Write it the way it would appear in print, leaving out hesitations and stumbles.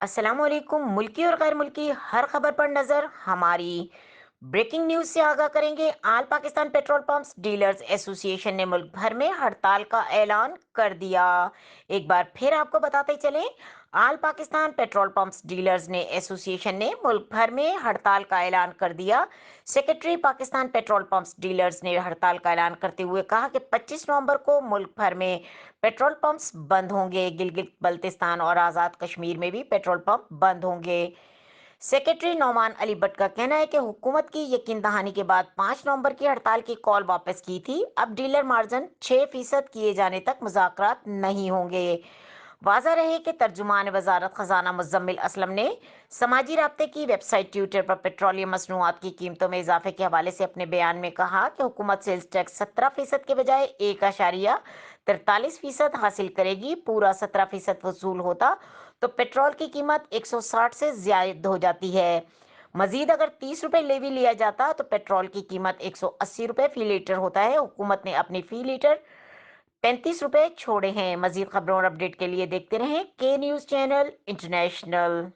अस्सलाम वालेकुम। मुल्की और गैर मुल्की हर खबर पर नजर हमारी ब्रेकिंग न्यूज से आगाह करेंगे। All Pakistan petrol pumps dealers association ने मुल्क भर में हड़ताल का ऐलान कर दिया। एक बार फिर आपको बताते चलें, आल पाकिस्तान पेट्रोल पंप्स डीलर्स ने एसोसिएशन ने मुल्क भर में हड़ताल का ऐलान कर दिया। Secretary Pakistan petrol pumps dealers ने हड़ताल का ऐलान करते हुए कहा कि 25 नवंबर को मुल्क भर में पेट्रोल पंप्स बंद होंगे। गिलगित बल्तिस्तान और आज़ाद कश्मीर में भी पेट्रोल पंप बंद होंगे। सेक्रेटरी नौमान अली भट्ट का कहना है कि हुकूमत की यकीन दहानी के बाद 5 नवंबर की हड़ताल की कॉल वापस की थी। अब डीलर मार्जिन 6% किए जाने तक मुज़ाकरात नहीं होंगे। वाज़ा रहे कि तर्जुमान वजारत खजाना मुजम्मिल असलम ने समाजी राब्ते की वेबसाइट ट्विटर पर पेट्रोलियम मसनूआत की कीमतों में इजाफे के हवाले से अपने बयान में कहा कि हुकूमत सेल्स टैक्स 17% के बजाय 1,43% हासिल करेगी। पूरा 17% वसूल होता तो पेट्रोल की कीमत 160 से ज्यादा हो जाती है। मजीद अगर 30 रुपए लेवी लिया जाता तो पेट्रोल की कीमत 180 रुपए फी लीटर होता है। हुकूमत ने अपनी फी लीटर 35 रुपए छोड़े हैं। मजीद खबरों और अपडेट के लिए देखते रहें के न्यूज़ चैनल इंटरनेशनल।